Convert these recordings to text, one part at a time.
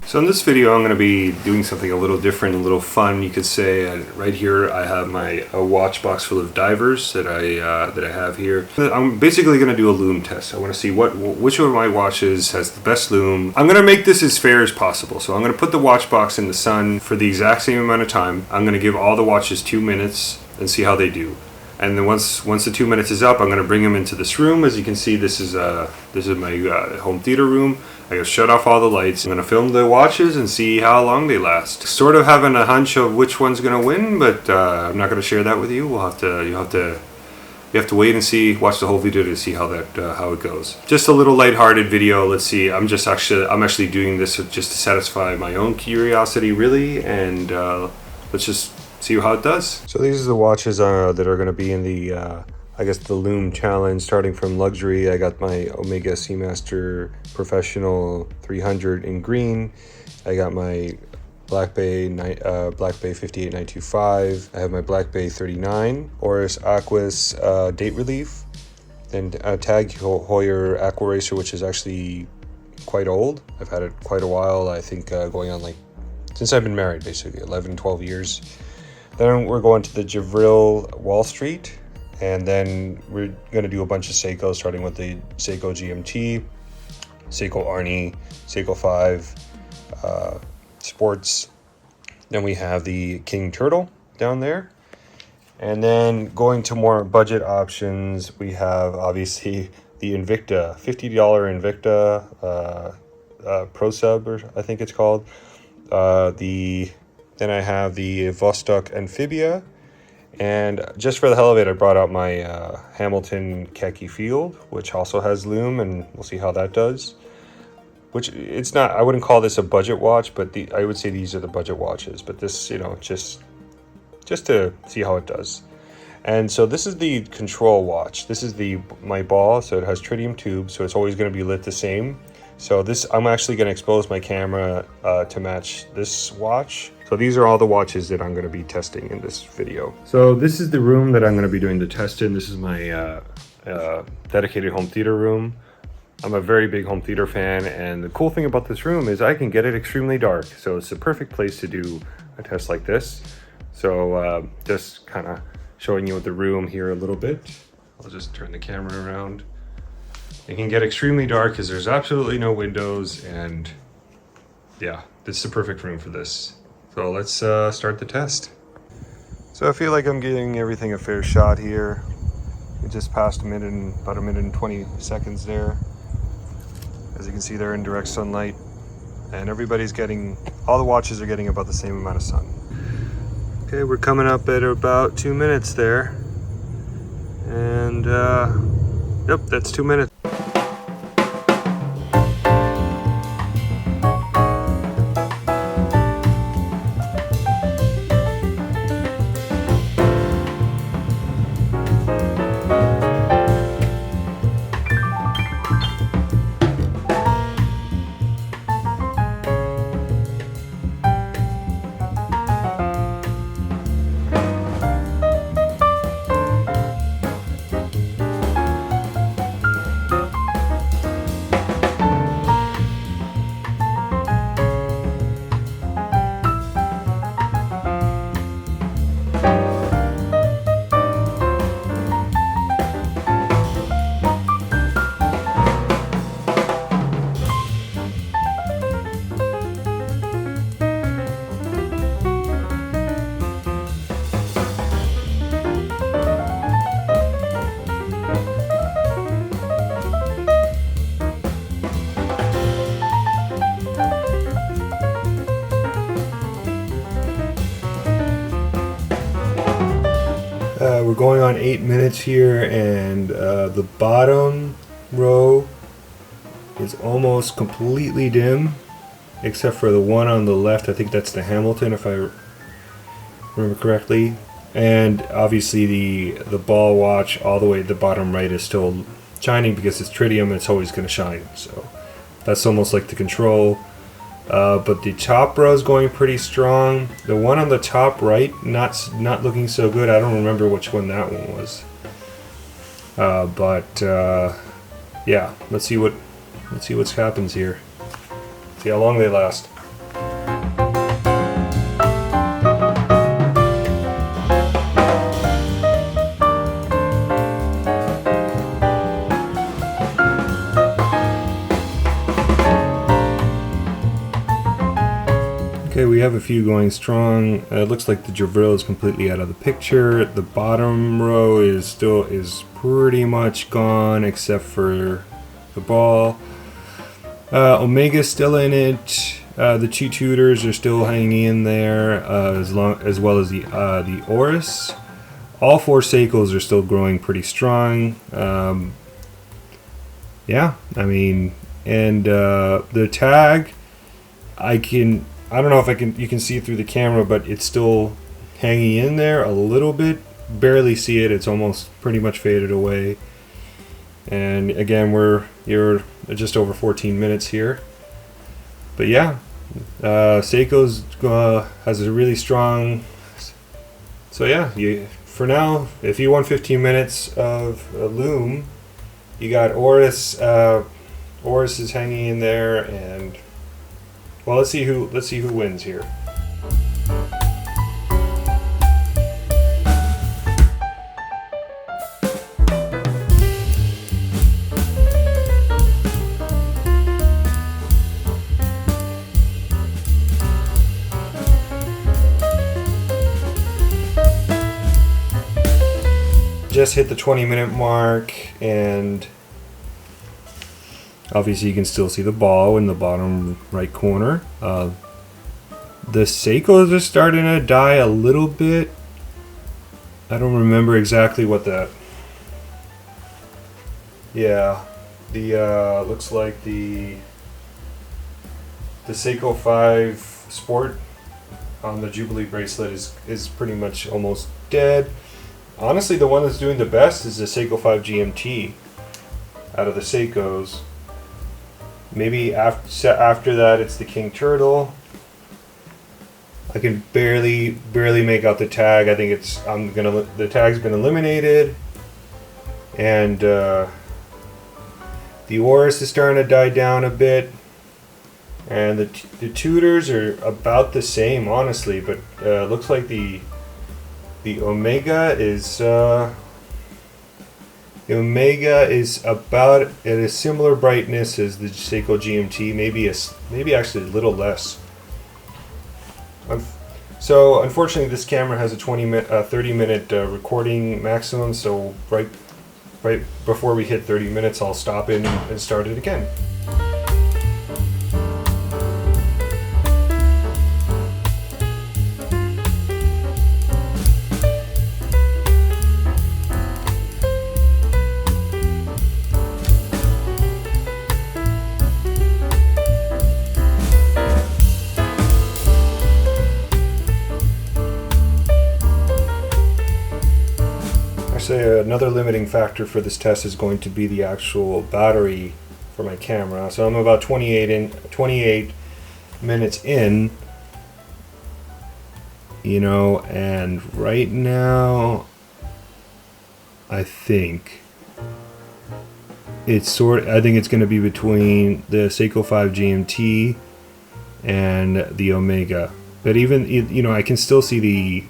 So in this video I'm going to be doing something a little different, a little fun, you could say. Right here I have a watch box full of divers that I have here. I'm basically going to do a lume test. I want to see which of my watches has the best lume. I'm going to make this as fair as possible. So I'm going to put the watch box in the sun for the exact same amount of time. I'm going to give all the watches 2 minutes and see how they do. And then once the 2 minutes is up, I'm going to bring them into this room. As you can see, this is my home theater room. I gotta shut off all the lights. I'm going to film the watches and see how long they last. Sort of having a hunch of which one's going to win, but I'm not going to share that with you. You have to wait and see. Watch the whole video to see how it goes. Just a little lighthearted video. Let's see. I'm actually doing this just to satisfy my own curiosity, really, and let's just see how it does. So these are the watches that are going to be in the I guess the Lume challenge. Starting from luxury, I got my Omega Seamaster Professional 300 in green. I got my Black Bay 58925. I have my Black Bay 39, Oris Aquis date relief, then tag Heuer Aquaracer, which is actually quite old. I've had it quite a while. I think going on since I've been married, basically 11, 12 years. Then we're going to the Javril Wall Street. And then we're going to do a bunch of Seikos, starting with the Seiko GMT, Seiko Arnie, Seiko 5 Sports. Then we have the King Turtle down there. And then going to more budget options, we have obviously the Invicta, $50 Invicta Pro Sub, or I think it's called. Then I have the Vostok Amphibia. And just for the hell of it, I brought out my Hamilton Khaki Field, which also has lume, and we'll see how that does. Which it's not, I wouldn't call this a budget watch, but I would say these are the budget watches. But this, just to see how it does. And so this is the control watch. This is my ball, so it has tritium tube, so it's always going to be lit the same. So I'm actually going to expose my camera to match this watch. So these are all the watches that I'm going to be testing in this video. So this is the room that I'm going to be doing the test in. This is my dedicated home theater room. I'm a very big home theater fan, and the cool thing about this room is I can get it extremely dark. So it's the perfect place to do a test like this. So just kind of showing you the room here a little bit. I'll just turn the camera around. It can get extremely dark because there's absolutely no windows, and yeah, this is the perfect room for this. So let's start the test. So I feel like I'm giving everything a fair shot here. It just passed about a minute and 20 seconds there. As you can see, they're in direct sunlight, and all the watches are getting about the same amount of sun. Okay, we're coming up at about 2 minutes there. And yep, that's 2 minutes. We're going on 8 minutes here, and the bottom row is almost completely dim, except for the one on the left. I think that's the Hamilton, if I remember correctly. And obviously the ball watch all the way at the bottom right is still shining because it's tritium, and it's always going to shine. So that's almost like the control. But the top row is going pretty strong. The one on the top right, not looking so good. I don't remember which one that one was. Yeah, let's see what happens here. See how long they last. we have a few going strong. It looks like the Javril is completely out of the picture. The bottom row is pretty much gone except for the ball. Omega's still in it. The two Tudors are still hanging in there, as well as the Oris. All four Seikos are still growing pretty strong. Yeah, I mean, and the tag, I don't know if you can see through the camera, but it's still hanging in there a little bit. Barely see it. It's almost pretty much faded away. And again, you're just over 14 minutes here. But yeah, Seiko's has a really strong. So yeah, for now, if you want 15 minutes of Lume, you got Oris. Oris is hanging in there, and well, let's see who wins here. Just hit the 20-minute mark, and obviously you can still see the ball in the bottom right corner. The Seikos are starting to die a little bit. I don't remember exactly what that. Yeah, the looks like the Seiko 5 Sport on the Jubilee bracelet is pretty much almost dead. Honestly, the one that's doing the best is the Seiko 5 GMT out of the Seikos. Maybe after that, it's the King Turtle. I can barely make out the tag. I think the tag's been eliminated, and the Oris is starting to die down a bit, and the Tudors are about the same, honestly. But looks like the Omega is about at a similar brightness as the Seiko GMT, maybe actually a little less. So unfortunately, this camera has a 30-minute recording maximum. So right before we hit 30 minutes, I'll stop it and start it again. Another limiting factor for this test is going to be the actual battery for my camera. So I'm about 28 minutes in, and right now I think it's going to be between the Seiko 5 GMT and the Omega. But even I can still see the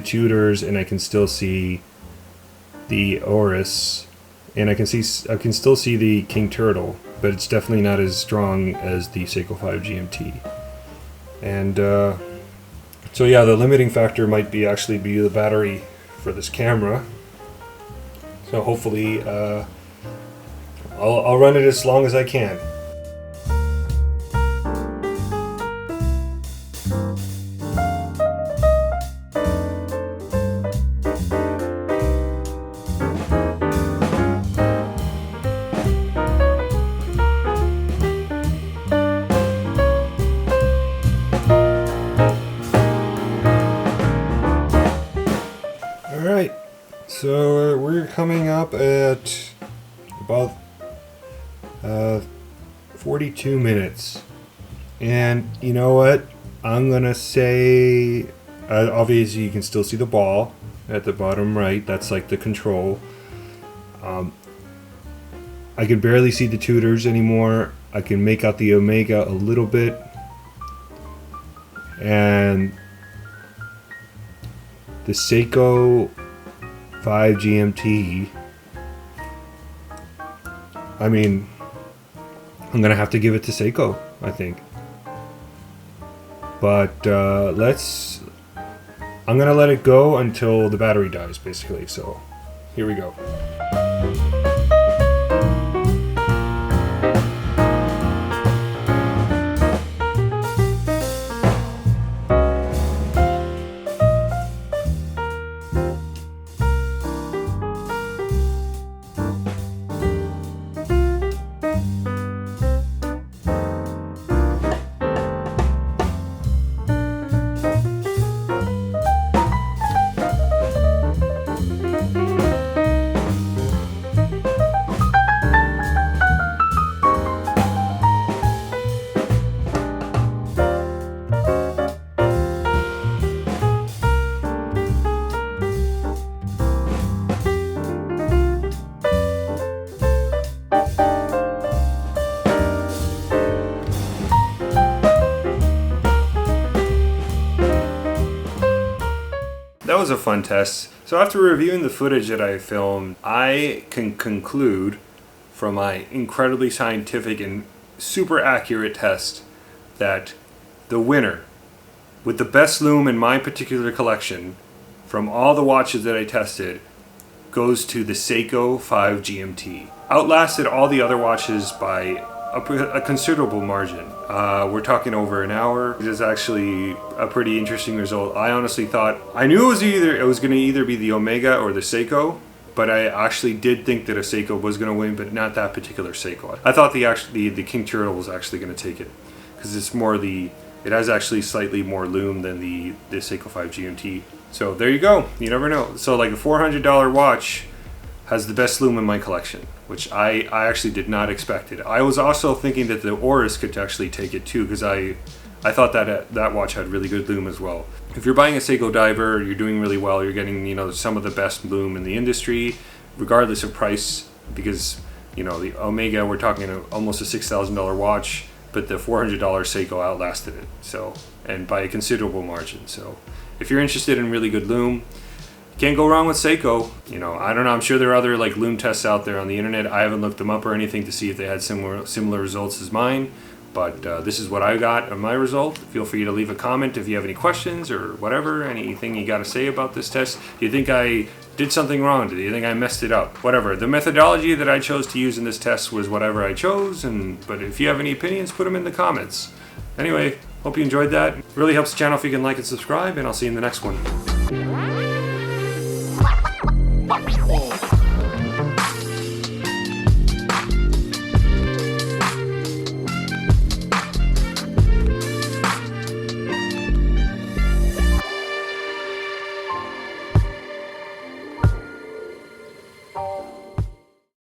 Tudors, and I can still see the Oris, and I can still see the King Turtle, but it's definitely not as strong as the Seiko 5 GMT. And so yeah, the limiting factor might be the battery for this camera. So hopefully I'll run it as long as I can. So we're coming up at about 42 minutes, and you know what? I'm gonna say, obviously you can still see the ball at the bottom right. That's like the control. I can barely see the Tudors anymore. I can make out the Omega a little bit, and the Seiko 5 GMT, I mean, I'm gonna have to give it to Seiko, I think. But I'm gonna let it go until the battery dies, basically. So here we go. That was a fun test. So after reviewing the footage that I filmed, I can conclude from my incredibly scientific and super accurate test that the winner with the best lume in my particular collection from all the watches that I tested goes to the Seiko 5 GMT. Outlasted all the other watches by a considerable margin. We're talking over an hour. It is actually a pretty interesting result. I honestly thought, I knew it was going to either be the Omega or the Seiko, but I actually did think that a Seiko was going to win, but not that particular Seiko. I thought the King Turtle was actually going to take it, because it has actually slightly more lume than the Seiko 5 GMT. So there you go. You never know. So like a $400 watch has the best lume in my collection, which I actually did not expect it. I was also thinking that the Oris could actually take it too, because I thought that watch had really good lume as well. If you're buying a Seiko diver, you're doing really well. You're getting some of the best lume in the industry, regardless of price, because the Omega, we're talking almost a $6,000 watch, but the $400 Seiko outlasted it. So, and by a considerable margin. So if you're interested in really good lume, can't go wrong with Seiko. I don't know, I'm sure there are other lume tests out there on the internet. I haven't looked them up or anything to see if they had similar results as mine, but this is what I got on my result. Feel free to leave a comment if you have any questions or whatever, anything you got to say about this test. Do you think I did something wrong? Do you think I messed it up? Whatever. The methodology that I chose to use in this test was whatever I chose, but if you have any opinions, put them in the comments. Anyway, hope you enjoyed that. It really helps the channel if you can like and subscribe, and I'll see you in the next one.